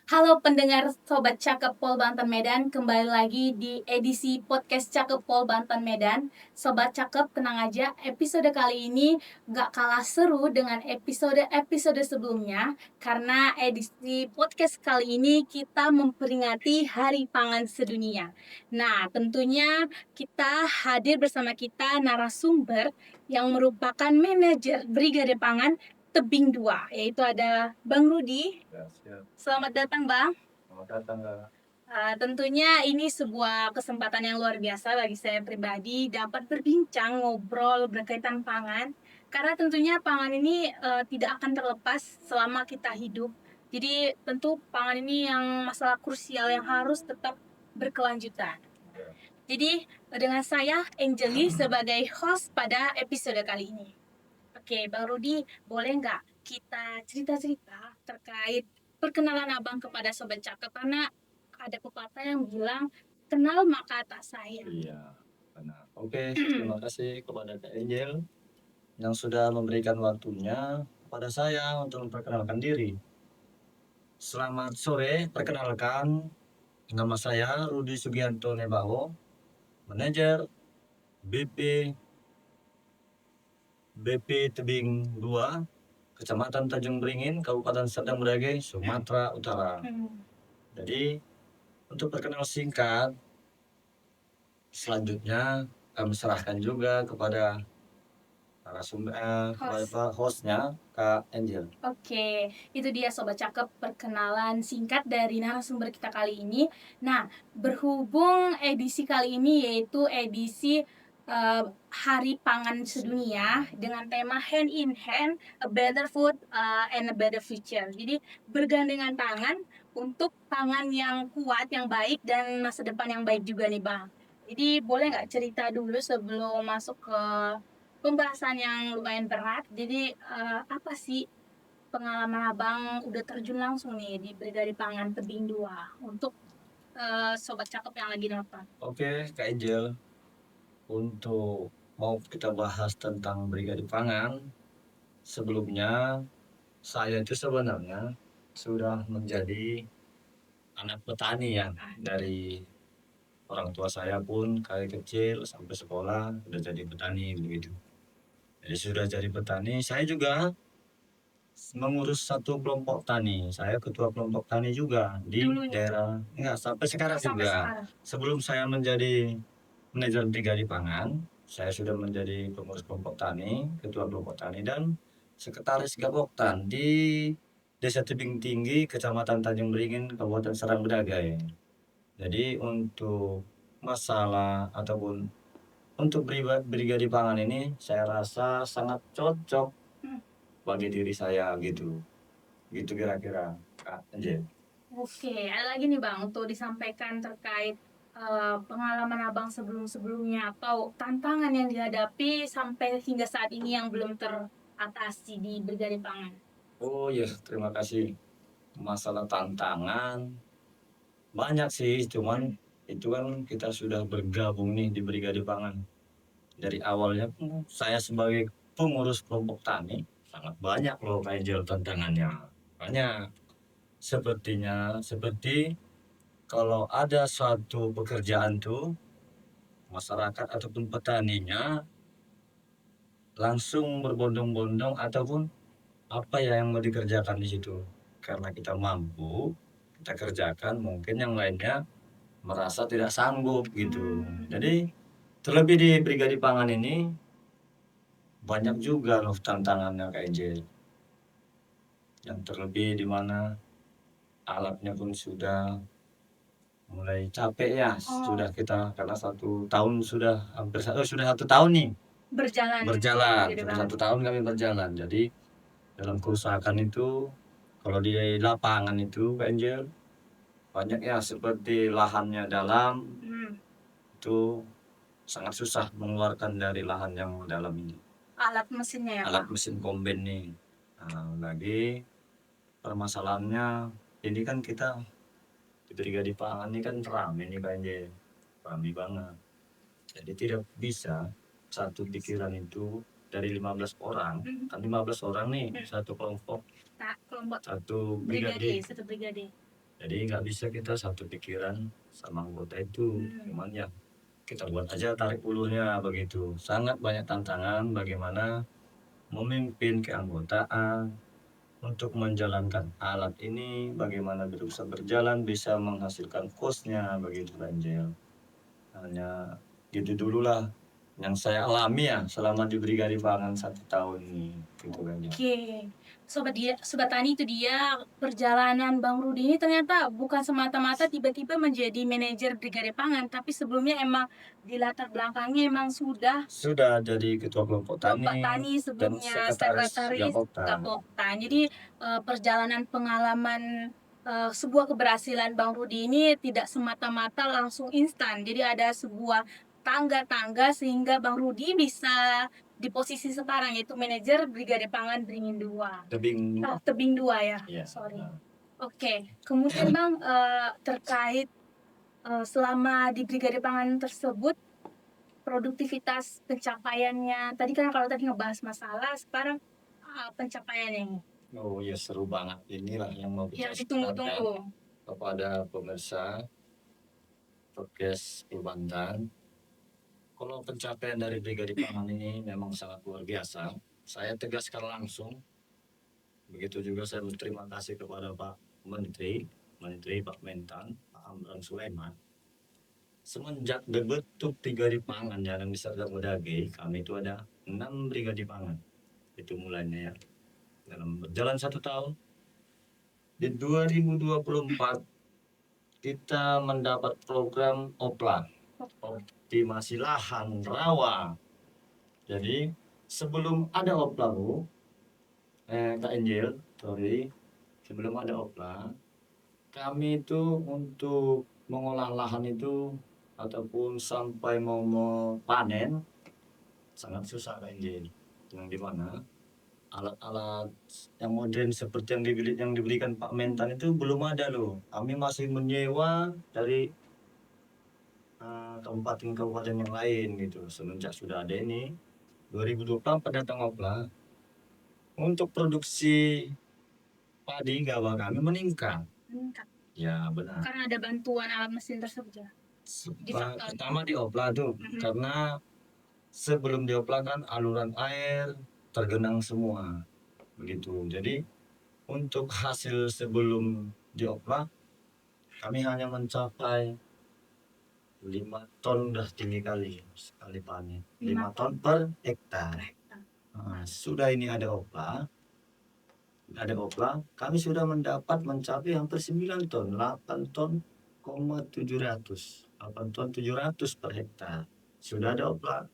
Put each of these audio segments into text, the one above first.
Halo pendengar Sobat Cakep Pol Banten Medan, kembali lagi di edisi podcast Cakep Pol Banten Medan. Sobat Cakep, tenang aja, episode kali ini gak kalah seru dengan episode-episode sebelumnya, karena edisi podcast kali ini kita memperingati Hari Pangan Sedunia. Nah, tentunya kita hadir bersama kita narasumber yang merupakan manajer Brigade Pangan Tebing 2, yaitu ada Bang Rudi. Ya, siap. Selamat datang, Bang. Selamat datang, Kak. Tentunya ini sebuah kesempatan yang luar biasa bagi saya pribadi dapat berbincang, ngobrol berkaitan pangan. Karena tentunya pangan ini tidak akan terlepas selama kita hidup. Jadi tentu pangan ini yang masalah krusial yang harus tetap berkelanjutan. Ya. Jadi dengan saya Angeli sebagai host pada episode kali ini. Oke, Bang Rudi, boleh nggak kita cerita-cerita terkait perkenalan Abang kepada Sobat Cakep? Karena ada pepatah yang bilang, kenal maka tak sayang. Iya, benar. Oke, terima kasih kepada Kak Angel yang sudah memberikan waktunya kepada saya untuk memperkenalkan diri. Selamat sore, perkenalkan nama saya Rudi Sugianto Nebaho, manajer BP Tebing 2, Kecamatan Tanjung Beringin, Kabupaten Serdang Bedagai, Sumatera Utara. Jadi, untuk perkenalan singkat, selanjutnya kami serahkan juga kepada narasumber hostnya Kak Angel. Oke, itu dia Sobat Cakep perkenalan singkat dari narasumber kita kali ini. Nah, berhubung edisi kali ini yaitu edisi Hari Pangan Sedunia dengan tema Hand in Hand, a Better Food and a Better Future. Jadi bergandengan tangan untuk pangan yang kuat, yang baik, dan masa depan yang baik juga nih Bang. Jadi boleh nggak cerita dulu sebelum masuk ke pembahasan yang lumayan berat. Jadi apa sih pengalaman Abang udah terjun langsung nih di Brigade Pangan Tebing 2 untuk Sobat Cakep yang lagi nonton? Oke, Kak Angel, untuk mau kita bahas tentang Brigade Pangan, sebelumnya saya itu sebenarnya sudah menjadi anak petani ya, dari orang tua saya pun kali kecil sampai sekolah udah jadi petani begitu. Jadi sudah jadi petani, saya juga mengurus satu kelompok tani. Saya ketua kelompok tani juga di Dulunya. daerah, enggak sampai sekarang Sampai juga. sekarang. Sebelum saya menjadi manajer Brigade Pangan, saya sudah menjadi pengurus kelompok tani, ketua kelompok tani dan sekretaris Gaboktan di Desa Tebing Tinggi, Kecamatan Tanjung Beringin, Kabupaten Serang Bedagai. Jadi untuk masalah ataupun untuk Brigade Pangan ini saya rasa sangat cocok bagi diri saya gitu kira-kira Kak Anjel. Oke, ada lagi nih Bang untuk disampaikan terkait pengalaman Abang sebelum-sebelumnya atau tantangan yang dihadapi sampai hingga saat ini yang belum teratasi di Brigade Pangan. Oh ya, terima kasih. Masalah tantangan banyak sih, cuman itu kan kita sudah bergabung nih di Brigade Pangan. Dari awalnya saya sebagai pengurus kelompok tani sangat banyak loh Kak Angel tantangannya. Banyak. Seperti kalau ada suatu pekerjaan tuh masyarakat ataupun petaninya langsung berbondong-bondong ataupun apa ya yang mau dikerjakan di situ. Karena kita mampu, kita kerjakan, mungkin yang lainnya merasa tidak sanggup gitu. Jadi terlebih di Brigade Pangan ini banyak juga loh tantangannya Kak J. Yang terlebih di mana alatnya pun sudah mulai capek ya, sudah kita karena 1 tahun sudah 1 tahun nih Berjalan. berjalan, Brigade sudah Pangan. 1 tahun kami berjalan. Jadi dalam kerusakan itu kalau di lapangan itu Kak Angel banyak ya seperti lahannya dalam itu sangat susah mengeluarkan dari lahan yang dalam ini. Alat mesinnya ya Alat Pak? mesin komben nih. Nah, lagi permasalahannya ini kan kita di Brigade Pangan ini kan rame nih Kak Angel, rame banget. Jadi tidak bisa satu pikiran itu dari 15 orang, kan 15 orang nih satu kelompok, Kelompok satu brigade, brigade. satu brigade. Jadi nggak bisa kita satu pikiran sama anggota itu. Cuman ya kita buat aja tarik ulurnya begitu. Sangat banyak tantangan bagaimana memimpin keanggotaan untuk menjalankan alat ini, bagaimana bisa berjalan, bisa menghasilkan kosnya begitu Angel. Hanya gitu dululah yang saya alami ya selama di Brigade Pangan 1 tahun ini gitu kan ya. Oke, sobat tani, itu dia perjalanan Bang Rudi ini ternyata bukan semata-mata tiba-tiba menjadi manajer Brigade Pangan, tapi sebelumnya emang di latar belakangnya emang sudah Sudah jadi ketua kelompok Bapak tani Tani, dan sebelumnya sekretaris sekretaris Gapoktan. Gapoktan. Jadi perjalanan pengalaman sebuah keberhasilan Bang Rudi ini tidak semata-mata langsung instan. Jadi ada sebuah tangga-tangga sehingga Bang Rudi bisa di posisi sekarang, yaitu manajer Brigade Pangan Beringin 2. Tebing. Tebing 2 ya. Iya. Sorry. Oke, kemudian Bang, terkait selama di Brigade Pangan tersebut, produktivitas pencapaiannya tadi kan, kalau tadi ngebahas masalah, sekarang pencapaiannya Oh ya seru banget, inilah yang mau yang kita sampaikan ditunggu-tunggu. kepada pemirsa podcast Perbantan. Kalau pencapaian dari Brigade Pangan ini memang sangat luar biasa. Saya tegaskan langsung. Begitu juga saya berterima kasih kepada Pak Menteri Pak Mentan, Pak Amran Sulaiman. Semenjak dibentuk Brigade Pangan Jalan di Serdang Bedage, kami itu ada 6 Brigade Pangan. Itu mulainya ya. Dalam berjalan 1 tahun, di 2024 kita mendapat program OPLA, optimasi lahan rawa. Jadi sebelum ada OPLA Bu, Kak Angel, sorry, sebelum ada OPLA, kami itu untuk mengolah lahan itu ataupun sampai mau panen sangat susah Kak Angel. Yang dimana alat-alat yang modern seperti yang diberikan Pak Mentan itu belum ada loh. Kami masih menyewa dari kabupaten-kabupaten yang lain gitu. Semenjak sudah ada ini 2024 datang OPLA, untuk produksi padi gabah kami meningkat. Meningkat Ya benar. karena ada bantuan alat mesin tersebut ya. Pertama di OPLA tuh karena sebelum di OPLA kan aluran air tergenang semua begitu. Jadi untuk hasil sebelum di OPLA kami hanya mencapai 5 ton udah tinggi kali sekali panen. 5 ton per hektar. Nah, sudah ini ada OPLA, kami sudah mencapai hampir 9 ton, 8 ton, 700, 8 ton 700 per hektar. Sudah ada OPLA.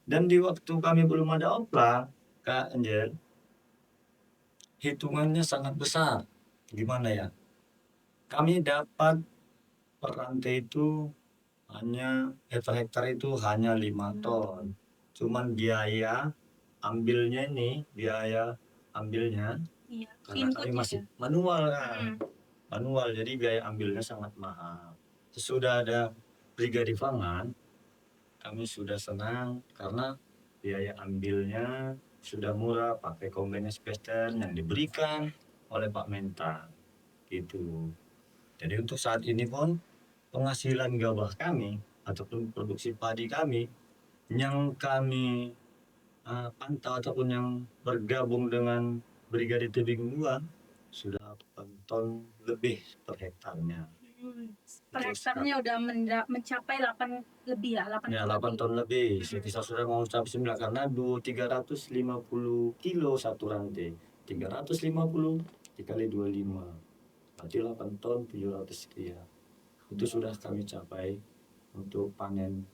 Dan di waktu kami belum ada OPLA, Kak Angel, hitungannya sangat besar. Gimana ya? Kami dapat per rantai itu hanya hektar itu hanya 5 ton. Cuman biaya ambilnya Iya, karena kami inputnya masih ya. manual kan. Manual jadi biaya ambilnya sangat mahal. Sesudah ada Brigade Pangan, kami sudah senang karena biaya ambilnya sudah murah pakai kombinasi spesial yang diberikan oleh Pak Mentan gitu. Jadi untuk saat ini pun penghasilan gabah kami ataupun produksi padi kami yang kami pantau ataupun yang bergabung dengan Brigade Tebing 2 sudah 8 ton lebih per hektarnya. Per hektarnya udah mencapai 8 lebih ya, 8 Ya, ton 8 lebih. ton lebih. Kita sudah mau mencapai 9 karena 350 kilo satu rantai. 350 dikali 25. Berarti 8 ton 700 sekian. Itu sudah kami capai untuk panen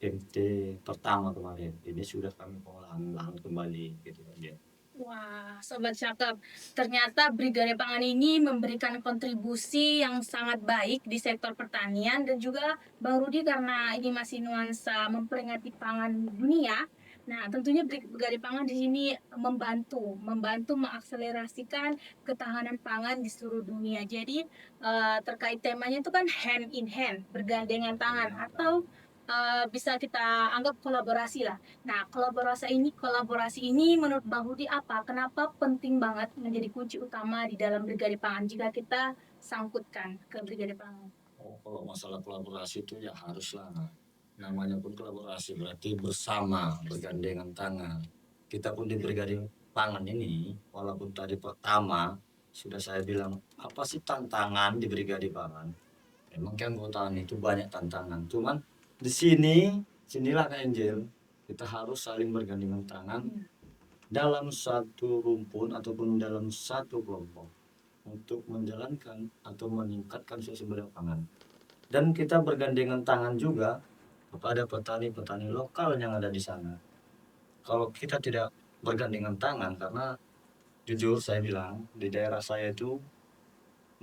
MT pertama kemarin. Ini sudah kami pengolahan lahan kembali gitu kan ya. Wah, Sobat Cakep. Ternyata Brigade Pangan ini memberikan kontribusi yang sangat baik di sektor pertanian, dan juga Bang Rudi karena ini masih nuansa memperingati pangan dunia. Nah, tentunya Brigade Pangan di sini membantu mengakselerasikan ketahanan pangan di seluruh dunia. Jadi terkait temanya itu kan hand in hand, bergandengan tangan, atau bisa kita anggap kolaborasi lah. Nah, kolaborasi ini menurut Bang Rudi apa? Kenapa penting banget menjadi kunci utama di dalam Brigade Pangan? Jika kita sangkutkan ke Brigade Pangan? Oh, kalau masalah kolaborasi itu ya haruslah. Namanya pun kolaborasi berarti bersama, bergandengan tangan. Kita pun di Brigade Pangan ini, walaupun tadi pertama sudah saya bilang apa sih tantangan di Brigade Pangan? Memang keanggotaan itu banyak tantangan. Cuman di sinilah Kak Angel, kita harus saling bergandengan tangan dalam satu rumpun ataupun dalam satu kelompok untuk menjalankan atau meningkatkan suasembada pangan. Dan kita bergandengan tangan juga kepada petani-petani lokal yang ada di sana. Kalau kita tidak bergandengan tangan, karena jujur saya bilang di daerah saya itu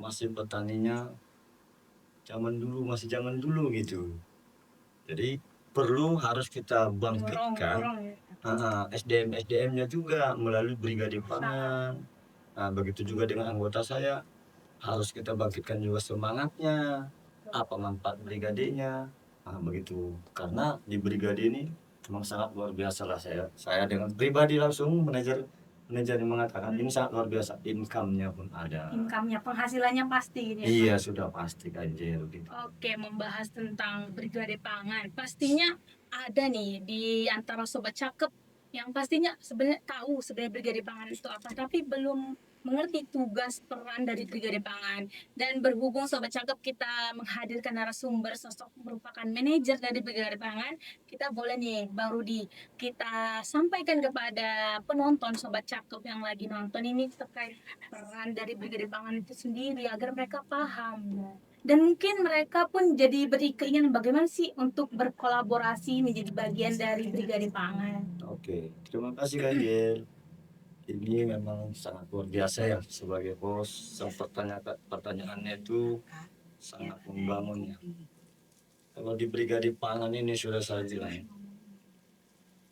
masih petaninya masih zaman dulu gitu. Jadi perlu harus kita bangkitkan Dorong ya. SDM-SDM-nya juga melalui Brigade Pangan. Nah, begitu juga dengan anggota saya, harus kita bangkitkan juga semangatnya, apa manfaat brigadenya. Nah, begitu. Karena di brigade ini memang sangat luar biasa lah saya dengan pribadi langsung manajer manajer yang mengatakan ini sangat luar biasa, income-nya pun ada. Income-nya, penghasilannya pasti gitu ya, Pak? Iya, sudah pasti Kanjel gitu. Oke, membahas tentang Brigade Pangan. Pastinya ada nih di antara sobat cakep yang pastinya sebenarnya tahu sebenarnya Brigade Pangan itu apa, tapi belum mengerti tugas peran dari Brigade Pangan. Dan berhubung sobat cakep kita menghadirkan narasumber sosok merupakan manajer dari Brigade Pangan, kita boleh nih Bang Rudi kita sampaikan kepada penonton sobat cakep yang lagi nonton ini terkait peran dari Brigade Pangan itu sendiri agar mereka paham. Dan mungkin mereka pun jadi berkeinginan bagaimana sih untuk berkolaborasi menjadi bagian dari Brigade Pangan. Oke, terima kasih Kanjel. Ini memang sangat luar biasa ya sebagai bos. Pertanyaannya itu sangat membangun ya. Kalau di Brigade Pangan ini sudah saya bilang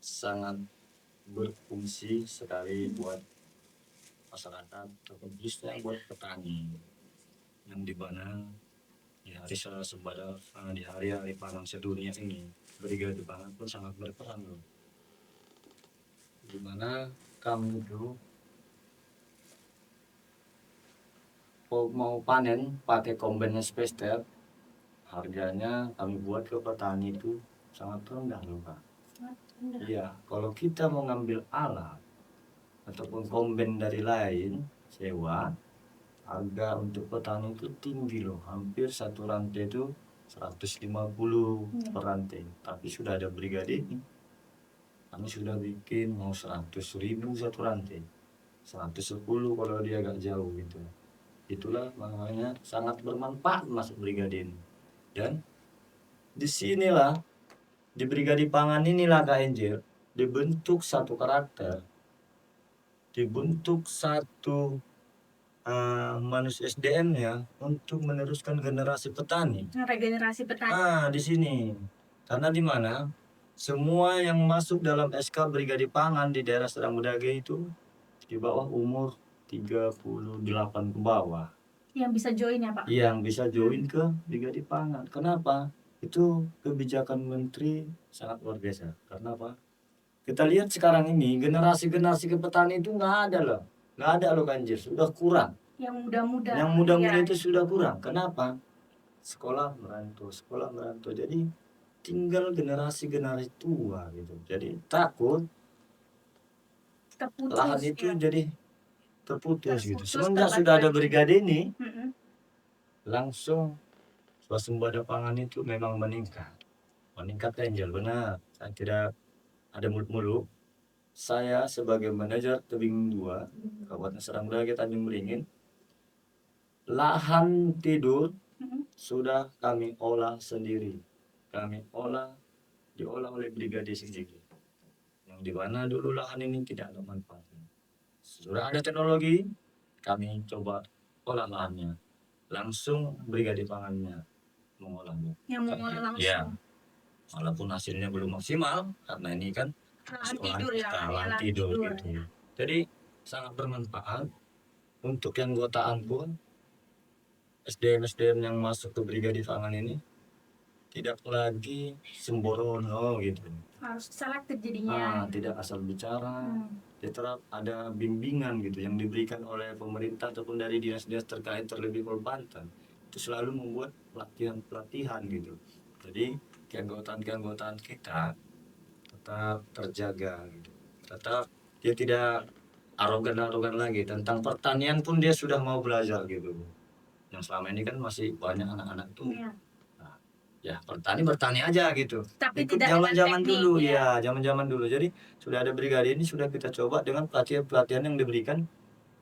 sangat berfungsi sekali buat masyarakat, terkhususnya buat petani yang di mana di hari swasembada di hari-hari pangan sedunia ini Brigade Pangan pun sangat berperan loh. Di mana kami itu mau panen pakai kombinasi spesial, harganya kami buat ke petani itu sangat rendah loh Pak. Iya, kalau kita mau ngambil alat ataupun kombin dari lain sewa, harga untuk petani itu tinggi loh, hampir satu rantai itu 150 per rantai. Tapi sudah ada brigade ini, kami sudah bikin mau 100.000 satu rantai, 110 kalau dia agak jauh gitu. Itulah makanya sangat bermanfaat masuk brigade ini. Dan disinilah di Brigade Pangan inilah Kak Angel dibentuk satu karakter, dibentuk satu manusia SDM-nya untuk meneruskan generasi petani. Regenerasi petani. Di sini. Karena di mana semua yang masuk dalam SK Brigade Pangan di daerah Serang Bedage itu di bawah umur 38 ke bawah. Yang bisa join ya Pak? Yang bisa join ke Brigade Pangan. Kenapa? Itu kebijakan menteri sangat luar biasa. Karena apa? Kita lihat sekarang ini generasi-generasi ke petani itu nggak ada loh. Nggak ada loh Kanjir, sudah kurang. Yang muda-muda. Yang muda-muda ya. itu sudah kurang. Kenapa? Sekolah merantau. Jadi tinggal generasi-generasi tua gitu. Jadi takut Terputus, lahan itu ya. jadi terputus gitu. Terputus, Semenjak sudah ada brigade ini, Mm-mm. langsung swasembada pangan itu memang meningkat. Meningkat Angel, benar. Saya tidak ada muluk-muluk. Saya sebagai manajer Tebing 2, Kabupaten Serang Bedage Tanjung Beringin, lahan tidur sudah kami olah sendiri. Kami diolah oleh brigade sendiri. Yang di mana dulu lahan ini tidak ada manfaatnya. Sudah ada teknologi, kami coba olah lahannya. Langsung brigade pangannya mengolahnya. Yang mengolah langsung. Ya, walaupun hasilnya belum maksimal karena ini kan Lahan olahan tidur ya, kita, ya, lahan lahan tidur tidur. gitu. Jadi sangat bermanfaat untuk yang gotaan pun SDM-SDM yang masuk ke brigade pangan ini tidak lagi sembrono gitu. Harus selektif jadinya. Tidak asal bicara, Hmm. tetap ada bimbingan gitu yang diberikan oleh pemerintah ataupun dari dinas-dinas terkait terlebih Pol Banten. Itu selalu membuat pelatihan-pelatihan gitu. Jadi keanggotaan-keanggotaan kita tetap terjaga gitu. Tetap dia tidak arogan-arogan lagi tentang pertanian pun dia sudah mau belajar gitu. Yang selama ini kan masih banyak anak-anak tuh Iya. nah, ya bertani aja gitu. Tapi Ikut tidak dengan zaman-zaman teknik dulu ya. ya, zaman-zaman dulu. Jadi sudah ada brigade ini sudah kita coba dengan pelatihan-pelatihan yang diberikan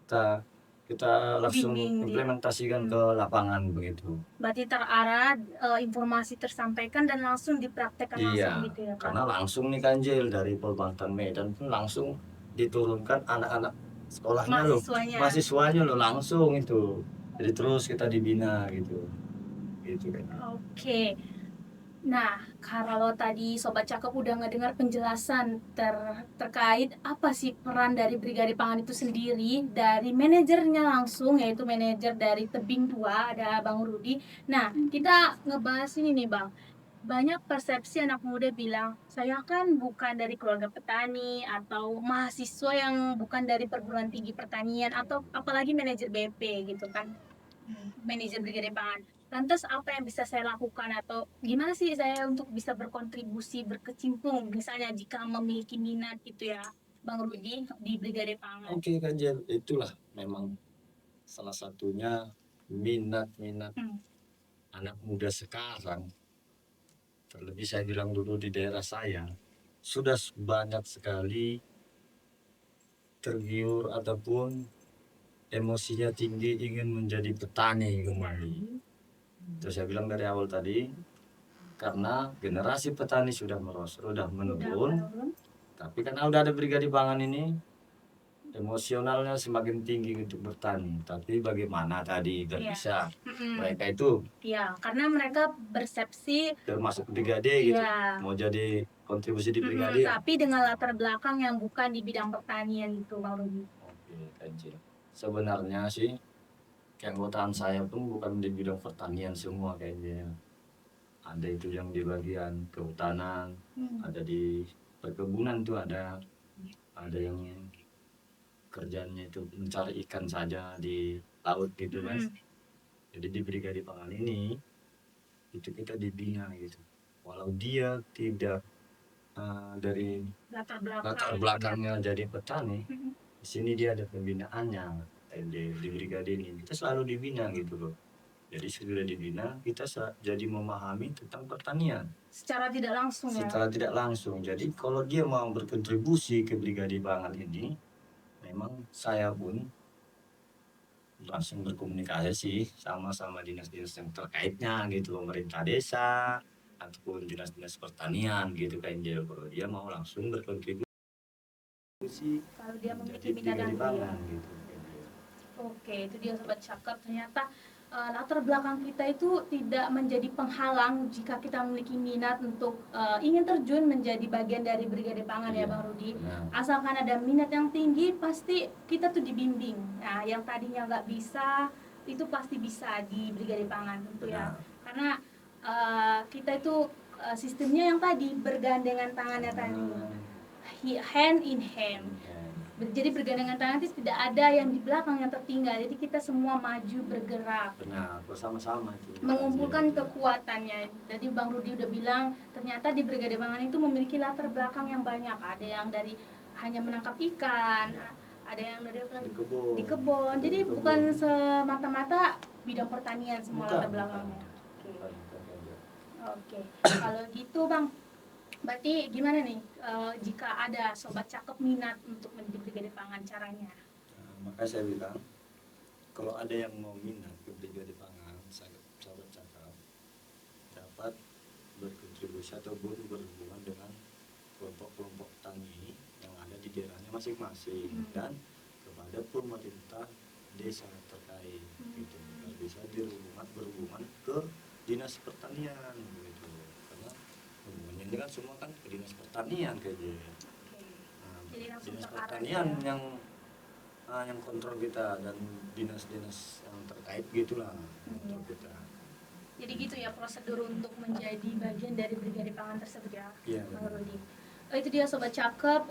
kita kita langsung Bimbing dia. implementasikan ke lapangan begitu. Berarti terarah, informasi tersampaikan dan langsung dipraktekkan Iya, langsung gitu ya Pak. karena langsung nih Kanjil dari Polbantan Medan pun langsung diturunkan anak-anak sekolahnya loh, Mahasiswanya. mahasiswanya loh langsung itu. Jadi terus kita dibina gitu. Gitu kan. Oke. Nah, kalau tadi Sobat Cakep udah ngedengar penjelasan terkait apa sih peran dari Brigade Pangan itu sendiri, dari manajernya langsung, yaitu manajer dari Tebing 2, ada Bang Rudi. Nah, kita ngebahas ini nih Bang. Banyak persepsi anak muda bilang, saya kan bukan dari keluarga petani, atau mahasiswa yang bukan dari perguruan tinggi pertanian, atau apalagi manajer BP gitu kan, manajer Brigade Pangan. Lantas apa yang bisa saya lakukan atau gimana sih saya untuk bisa berkontribusi, berkecimpung misalnya jika memiliki minat gitu ya Bang Rudi di Brigade Pangan. Oke Kanjil, itulah memang salah satunya minat-minat Hmm. anak muda sekarang. Terlebih saya bilang dulu di daerah saya sudah banyak sekali tergiur ataupun emosinya tinggi ingin menjadi petani kembali. Terus saya bilang dari awal tadi, karena generasi petani sudah merosot, sudah menurun, tapi karena udah ada Brigade Pangan ini, emosionalnya semakin tinggi untuk bertani. Tapi bagaimana tadi gak Iya. bisa Mm-mm. mereka itu Ya, karena mereka persepsi termasuk brigade gitu, ya, mau jadi kontribusi di brigade ya. tapi dengan latar belakang yang bukan di bidang pertanian gitu Bang Rudi. Oke, Kanjil. Sebenarnya sih keanggotaan saya pun bukan di bidang pertanian semua kayaknya. Ada itu yang di bagian kehutanan, ada di perkebunan tuh ada yang kerjanya itu mencari ikan saja di laut gitu kan. Jadi di Brigade Pangan ini itu kita dibina gitu. Walau dia tidak dari latar belakangnya jadi petani, di sini dia ada pembinaannya di Brigade ini. Kita selalu dibina gitu loh. Jadi sudah dibina, kita jadi memahami tentang pertanian. Secara tidak langsung ya. Secara tidak langsung. Jadi kalau dia mau berkontribusi ke Brigade Pangan ini, memang saya pun langsung berkomunikasi sama dinas-dinas yang terkaitnya gitu, pemerintah desa ataupun dinas-dinas pertanian gitu kan. Jadi kalau dia mau langsung berkontribusi Kalau dia memiliki menjadi minat dan Brigade Pangan gitu. Oke, itu dia Sobat Cakep. Ternyata latar belakang kita itu tidak menjadi penghalang jika kita memiliki minat untuk ingin terjun menjadi bagian dari Brigade Pangan ya Iya, Bang Rudi. benar. Asalkan ada minat yang tinggi, pasti kita tuh dibimbing. Nah, yang tadinya nggak bisa, itu pasti bisa di Brigade Pangan tentu ya. Benar. Karena kita itu sistemnya yang tadi bergandengan tangannya tadi, hand in hand. Jadi bergandengan tangan itu tidak ada yang di belakang yang tertinggal. Jadi kita semua maju bergerak. Benar, bersama-sama itu. Mengumpulkan kekuatannya. Jadi Bang Rudi udah bilang ternyata di Brigade Pangan itu memiliki latar belakang yang banyak. Ada yang dari hanya menangkap ikan, ada yang dari di kebun. Jadi bukan semata-mata bidang pertanian semua latar belakangnya. Oke. Kalau gitu Bang, berarti gimana nih jika ada Sobat Cakep minat untuk menjadi Brigade Pangan caranya? Maka saya bilang kalau ada yang mau minat ke Brigade Pangan, sahabat cakap dapat berkontribusi atau berhubungan dengan kelompok-kelompok tani yang ada di daerahnya masing-masing dan kepada pemerintah desa terkait gitu. Bisa berhubungan ke dinas pertanian gitu. Karena hubungannya ini kan semua kan ke dinas pertanian kayaknya. Dinas pertanian yang kontrol kita dan dinas-dinas yang terkait gitulah kontrol kita. Jadi gitu ya prosedur untuk menjadi bagian dari Brigade Pangan tersebut ya, Iya, Bang Rudi. Itu dia Sobat Cakep,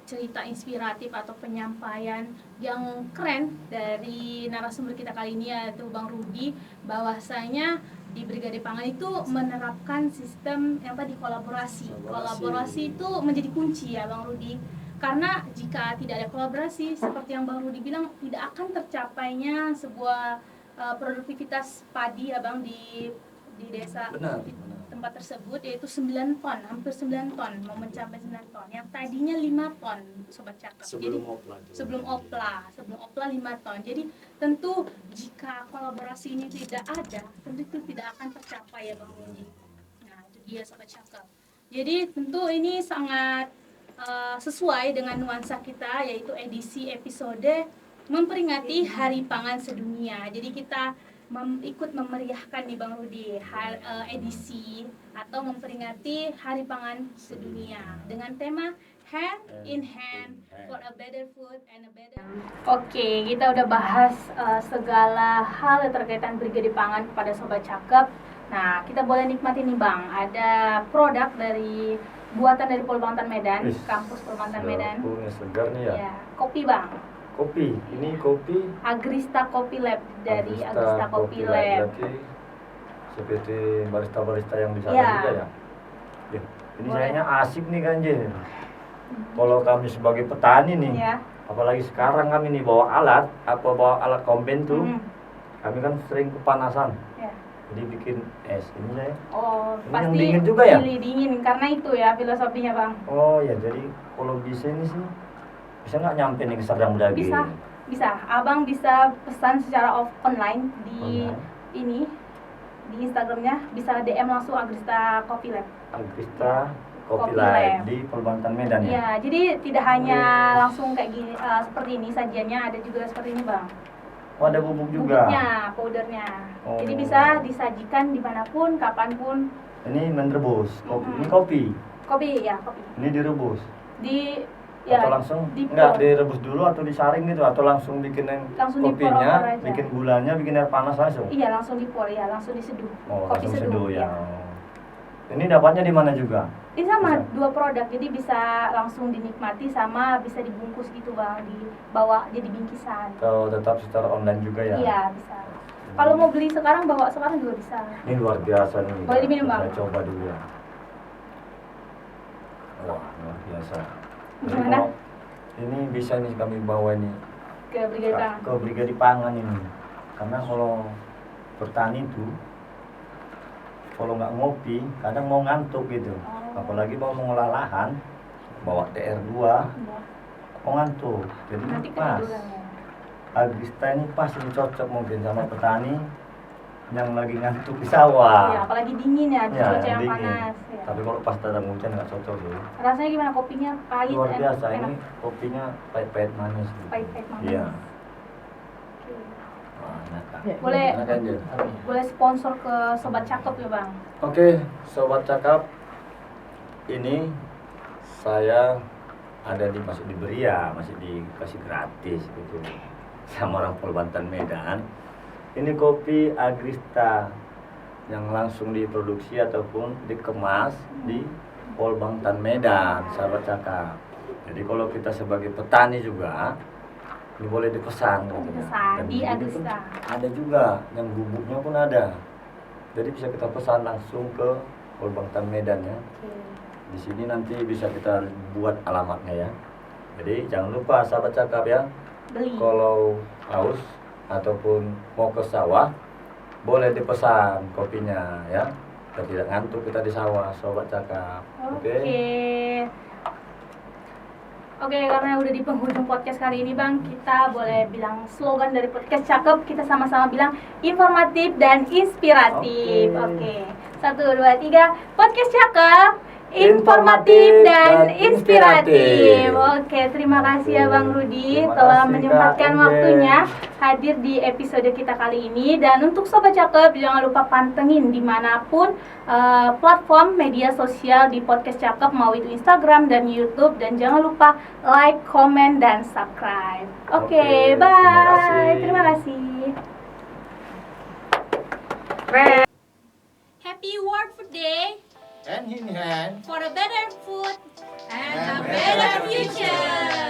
cerita inspiratif atau penyampaian yang keren dari narasumber kita kali ini, yaitu Bang Rudi, bahwasanya di Brigade Pangan itu menerapkan sistem yang tadi kolaborasi. Kolaborasi itu menjadi kunci ya Bang Rudi. Karena jika tidak ada kolaborasi, seperti yang Bang Rudi bilang, tidak akan tercapainya sebuah produktivitas padi ya Bang di desa Benar, di benar. tempat tersebut, yaitu 9 ton, hampir 9 ton, mau mencapai 9 ton. Yang tadinya 5 ton, Sobat Cakep. Jadi sebelum opla 5 ton. Jadi tentu jika kolaborasi ini tidak ada, tentu itu tidak akan tercapai ya Bang Rudi. Nah, itu dia Sobat Cakep. Jadi tentu ini sangat sesuai dengan nuansa kita, yaitu edisi episode memperingati Hari Pangan Sedunia. Jadi kita ikut memeriahkan nih Bang Rudi edisi atau memperingati Hari Pangan Sedunia dengan tema Hand in Hand for a Better Food and a Better. Oke, kita udah bahas segala hal yang terkaitan Brigade Pangan kepada Sobat Cakep. Nah, kita boleh nikmati nih Bang, ada produk dari buatan dari Polbangtan Medan, kampus Polbangtan Medan. Segar nih ya. Ya, kopi Bang. Kopi, ini kopi Agrista Coffee Lab dari Agrista Coffee Lab. Berarti seperti barista-barista yang di sana Ya. juga ya. Ini kayaknya asik nih kan Jen. Kalau kami sebagai petani nih, Ya. apalagi sekarang kami nih bawa alat komben tuh, kami kan sering kepanasan. Ya. Jadi bikin es ini saya. Oh, Ini pasti yang dingin juga ya? dingin karena itu ya filosofinya Bang. Oh ya, jadi kalau bisa ini sih bisa nggak nyampe nih ke Serdang Daging? Bisa. Abang bisa pesan secara online di ini di Instagramnya, bisa DM langsung Agrista Coffee Lab. Agrista Coffee Coffee Lab Lab di Polbangtan Medan ya? Iya, jadi tidak hanya langsung kayak gini seperti ini sajiannya, ada juga seperti ini Bang. Oh, ada bubuk juga. Bubuknya, powdernya. Oh. Jadi bisa disajikan dimanapun, kapanpun. Ini merebus kopi. Ini kopi. Kopi ya, kopi. Ini direbus. Ya, atau langsung di enggak direbus dulu atau disaring gitu atau langsung bikin langsung kopinya, aja. bikin gulanya, bikin air panas langsung. Iya, langsung dipor ya, langsung diseduh. Oh, kopi langsung seduh ya. Ini dapatnya di mana juga? Ini sama Bisa. dua produk, jadi bisa langsung dinikmati sama bisa dibungkus gitu Bang, dibawa jadi bingkisan. Atau tetap secara online juga ya? Iya, bisa. Kalau mau beli sekarang, bawa sekarang juga bisa. Ini luar biasa nih. Boleh diminum Bang? Kita coba dulu ya. Wah, luar biasa. Jadi Gimana? kalau ini bisa nih kami bawa ini Ke Brigade Pangan. ke Brigade Pangan ini. Karena kalau bertani itu kalau nggak ngopi kadang mau ngantuk gitu. Apalagi mau mengolah lahan, bawa TR2 Iya. mau ngantuk. Jadi Nanti pas. ketiduran ya. Agrista ini pas, ini cocok mungkin sama petani yang lagi ngantuk di sawah. Ya, apalagi dingin ya, Ya, cuaca yang dingin. panas. Ya. Tapi kalau pas ada hujan nggak cocok sih. Rasanya gimana kopinya? Pahit, Luar biasa, enak. ini kopinya pahit-pahit manis. Gitu. Pahit-pahit manis. Iya. Oke. Wah, enak, Kak. Boleh Enak kan, Jen? boleh sponsor ke Sobat Cakep ya Bang. Oke, Sobat Cakap, ini saya ada masih diberi ya, masih dikasih gratis gitu sama orang Polbangtan Medan. Ini kopi Agrista yang langsung diproduksi ataupun dikemas di Polbangtan Medan, Sahabat Cakap. Jadi kalau kita sebagai petani juga ini boleh dipesan gitu ya. Dipesan Dan di itu Agrista. pun ada juga yang bubuknya pun ada. Jadi bisa kita pesan langsung ke Polbangtan Medan ya. Oke. Di sini nanti bisa kita buat alamatnya ya. Jadi jangan lupa Sahabat Cakap ya. Beli. Kalau haus ataupun mau ke sawah boleh dipesan kopinya ya. Kita tidak ngantuk kita di sawah Sobat Cakap. Oke. Oke, karena udah di penghujung podcast kali ini Bang, kita boleh bilang slogan dari podcast Cakep, kita sama-sama bilang informatif dan inspiratif. Oke. 1, 2, 3, podcast Cakep, informatif dan inspiratif. Oke, terima kasih ya Bang Rudi Terima telah kasih, menyempatkan Kak waktunya hadir di episode kita kali ini. Dan untuk Sobat Cakep, jangan lupa pantengin dimanapun platform media sosial di podcast Cakep, mau itu Instagram dan YouTube. Dan jangan lupa like, comment, dan subscribe. Oke, Oke, bye. terima kasih. Terima kasih. Happy World Food Day Hand in hand. for a better food And and a a better better future.